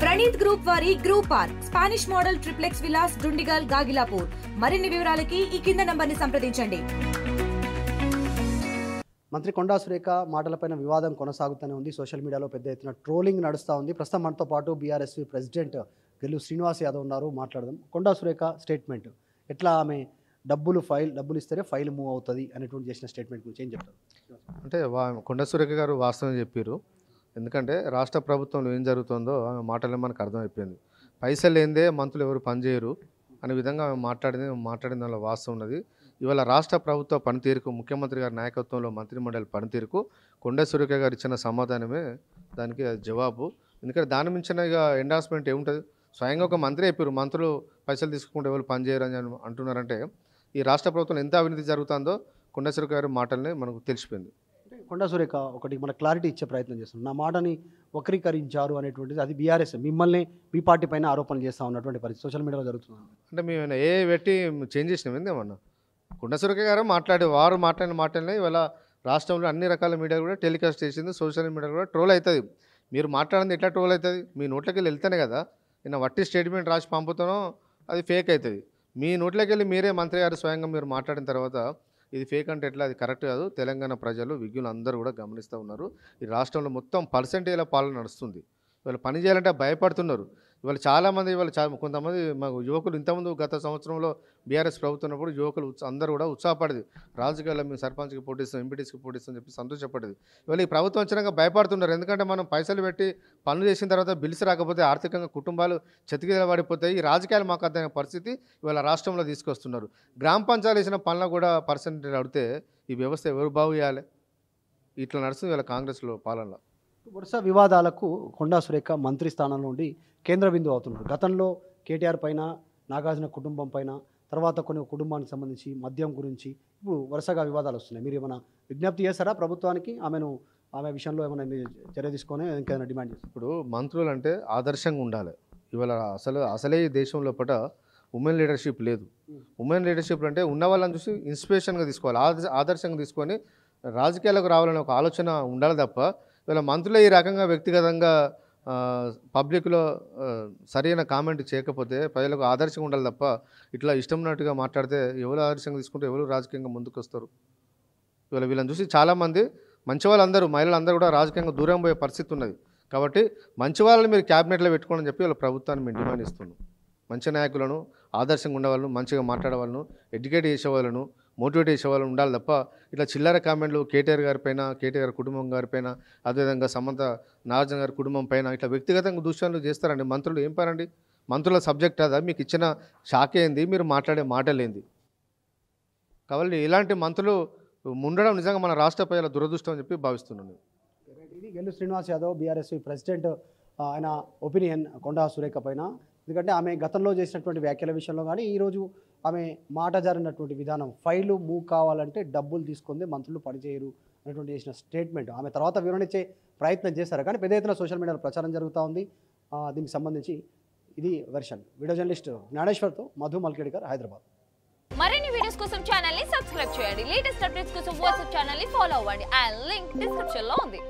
Praneeth group వారి group park Spanish model triplex Vilas Dundigal Gagillapur. మరిన్ని వివరాలకి ఈ కింద నంబర్ని సంప్రదించండి. మంత్రి కొండా సురేఖ మాటలపైన వివాదం కొనసాగుతూనే ఉంది. సోషల్ మీడియాలో పెద్ద ఎత్తున ట్రోలింగ్ నడుస్తూ ఉంది. ప్రస్తుతం మనతో పాటు బీఆర్ఎస్వి ప్రెసిడెంట్ గెల్లు శ్రీనివాస్ యాదవ్ ఉన్నారు. మాట్లాడదాం. కొండా సురేఖ స్టేట్మెంట్ ఎట్లా, ఆమె డబ్బులు ఇస్తేనే ఫైల్ మూవ్ అవుతుంది అనేటువంటి చేసిన స్టేట్మెంట్ గురించి ఏం చెప్తారు? అంటే కొండా సురేఖ గారు వాస్తవం చెప్పారు. ఎందుకంటే రాష్ట్ర ప్రభుత్వంలో ఏం జరుగుతుందో ఆమె మాటలే మనకు అర్థమైపోయింది. పైసలు లేనిదే మంత్రులు ఎవరు పనిచేయరు అనే విధంగా ఆమె మాట్లాడిన దానిలో వాస్తవం ఉన్నది. ఇవాళ రాష్ట్ర ప్రభుత్వ పనితీరుకు, ముఖ్యమంత్రి గారి నాయకత్వంలో మంత్రిమండలి పనితీరుకు కొండా సురేఖ గారు ఇచ్చిన సమాధానమే దానికి జవాబు. ఎందుకంటే దాని మించిన ఇక ఎండార్స్మెంట్ ఏముంటుంది? స్వయంగా ఒక మంత్రి చెప్పారు, మంత్రులు పైసలు తీసుకుంటే ఎవరు పనిచేయరు అని అంటున్నారంటే ఈ రాష్ట్ర ప్రభుత్వం ఎంత అవినీతి జరుగుతుందో కొండా సురేఖ గారి మాటలనే మనకు తెలిసిపోయింది. కొండా సురేఖ ఒకటి మన క్లారిటీ ఇచ్చే ప్రయత్నం చేస్తున్నాం. నా మాటని వక్రీకరించారు అనేటువంటిది అది బీఆర్ఎస్ మిమ్మల్ని మీ పార్టీ పైన ఆరోపణలు చేస్తూ ఉన్నటువంటి పరిస్థితి సోషల్ మీడియాలో జరుగుతుంది. అంటే మేము పెట్టి చేంజ్ చేసినాం ఏందేమన్నా? కొండా సురేఖ గారు మాట్లాడిన మాటలనే ఇవాళ రాష్ట్రంలో అన్ని రకాల మీడియా కూడా టెలికాస్ట్ చేసింది. సోషల్ మీడియా కూడా ట్రోల్ అవుతుంది. మీరు మాట్లాడింది ఎట్లా ట్రోల్ అవుతుంది? మీ నోట్లోకి వెళ్ళి వెళ్తేనే కదా. నిన్న వట్టి స్టేట్మెంట్ రాసి పంపుతానో అది ఫేక్ అవుతుంది. మీ నోట్లోకి వెళ్ళి మీరే మంత్రి గారు స్వయంగా మీరు మాట్లాడిన తర్వాత ఇది ఫేక్ అంటే ఎట్లా? అది కరెక్ట్ కాదు. తెలంగాణ ప్రజలు, విజ్ఞులు అందరూ కూడా గమనిస్తూ ఉన్నారు. ఈ రాష్ట్రంలో మొత్తం పర్సెంటేజ్ల పాలన నడుస్తుంది. ఇవాళ పని చేయాలంటే భయపడుతున్నారు. ఇవాళ చాలామంది కొంతమంది మాకు యువకులు ఇంతకుముందు గత సంవత్సరంలో బీఆర్ఎస్ ప్రభుత్వం ఉన్నప్పుడు యువకులు అందరూ కూడా ఉత్సాహపడేది. రాజకీయాల్లో మేము సర్పంచ్కి పోటీస్తాం, ఎంపీటీస్కి పోటీస్తాం చెప్పి సంతోషపడేది. ఇవాళ ఈ ప్రభుత్వం వచ్చినాక భయపడుతున్నారు. ఎందుకంటే మనం పైసలు పెట్టి పనులు చేసిన తర్వాత బిల్స్ రాకపోతే ఆర్థికంగా కుటుంబాలు చెతికిల పడిపోతాయి. ఈ రాజకీయాలు మాకు అర్థమైన పరిస్థితి ఇవాళ రాష్ట్రంలో తీసుకొస్తున్నారు. గ్రామ పంచాయతీలు వేసిన పనులు కూడా పర్సెంటేజ్ అడిగితే ఈ వ్యవస్థ ఎవరు బాగు చేయాలి? ఇట్లా నడుస్తుంది ఇవాళ కాంగ్రెస్లో పాలనలో. వరుస వివాదాలకు కొండా సురేఖ మంత్రి స్థానంలో ఉండి కేంద్ర బిందువు అవుతున్నారు. గతంలో కేటీఆర్ పైన, నాగార్జున కుటుంబం పైన, తర్వాత కొన్ని కుటుంబానికి సంబంధించి మద్యం గురించి ఇప్పుడు వరుసగా వివాదాలు వస్తున్నాయి. మీరు ఏమైనా విజ్ఞప్తి చేస్తారా ప్రభుత్వానికి? ఆమె విషయంలో ఏమైనా చర్య తీసుకొని ఇంకేమైనా డిమాండ్ చేస్తారు? ఇప్పుడు మంత్రులు అంటే ఆదర్శంగా ఉండాలి. ఇవాళ అసలే ఈ దేశం లోపల ఉమెన్ లీడర్షిప్ లేదు. ఉమెన్ లీడర్షిప్ అంటే ఉన్న వాళ్ళని చూసి ఇన్స్పిరేషన్గా తీసుకోవాలి, ఆదర్శంగా తీసుకొని రాజకీయాలకు రావాలని ఒక ఆలోచన ఉండాలి తప్ప ఇవాళ మంత్రులే ఈ రకంగా వ్యక్తిగతంగా పబ్లిక్లో సరైన కామెంట్ చేయకపోతే ప్రజలకు ఆదర్శంగా ఉండాలి తప్ప ఇట్లా ఇష్టం ఉన్నట్టుగా మాట్లాడితే ఎవరు ఆదర్శంగా తీసుకుంటే ఎవరు రాజకీయంగా ముందుకు వస్తారు? ఇవాళ వీళ్ళని చూసి చాలామంది మంచి వాళ్ళందరూ, మహిళలందరూ కూడా రాజకీయంగా దూరం పోయే పరిస్థితి ఉన్నది. కాబట్టి మంచి వాళ్ళని మీరు క్యాబినెట్లో పెట్టుకోవాలని చెప్పి వాళ్ళ ప్రభుత్వాన్ని మేము డిమాండ్ ఇస్తున్నాం. మంచి నాయకులను, ఆదర్శంగా ఉండేవాళ్ళను, మంచిగా మాట్లాడేవాళ్ళను, ఎడ్యుకేట్ చేసేవాళ్ళను, మోటివేట్ చేసేవాళ్ళని ఉండాలి తప్ప ఇట్లా చిల్లర కామెంట్లు కేటీఆర్ గారిపైన, కేటీఆర్ కుటుంబం గారిపైన, అదేవిధంగా సమంత నాగార్జున గారి కుటుంబం పైన ఇట్లా వ్యక్తిగతంగా దూషణలు చేస్తారండి. మంత్రులు ఏం పనండి? మంత్రుల సబ్జెక్ట్ అదా? మీకు ఇచ్చిన షాక్ ఏంది? మీరు మాట్లాడే మాటలేంది? కాబట్టి ఇలాంటి మంత్రులు ఉండడం నిజంగా మన రాష్ట్ర ప్రజల దురదృష్టం అని చెప్పి భావిస్తున్నాను. ఇది గెల్లు శ్రీనివాస్ యాదవ్ బీఆర్ఎస్ ప్రెసిడెంట్ ఆయన ఒపీనియన్ కొండా సురేఖ పైన. ఎందుకంటే ఆమె గతంలో చేసినటువంటి వ్యాఖ్యల విషయంలో కానీ ఈరోజు ఆమె మాట జారినటువంటి విధానం, ఫైలు మూవ్ కావాలంటే డబ్బులు తీసుకుంది, మంత్రులు పనిచేయరు అనేటువంటి చేసిన స్టేట్మెంట్ ఆమె తర్వాత వివరణించే ప్రయత్నం చేశారు. కానీ పెద్ద ఎత్తున సోషల్ మీడియాలో ప్రచారం జరుగుతూ ఉంది. దీనికి సంబంధించి ఇది వెర్షన్. వీడియో జర్నలిస్ట్ జ్ఞానేశ్వర్తో మధు మల్కేడ్కర్, హైదరాబాద్. మరిన్ని వీడియోస్ కోసం ఛానల్ ని సబ్స్క్రైబ్ చేయండి. లేటెస్ట్ అప్డేట్స్ కోసం వాట్సాప్ ఛానల్ ని ఫాలో అవ్వండి. ఆ లింక్ డిస్క్రిప్షన్ లో ఉంది.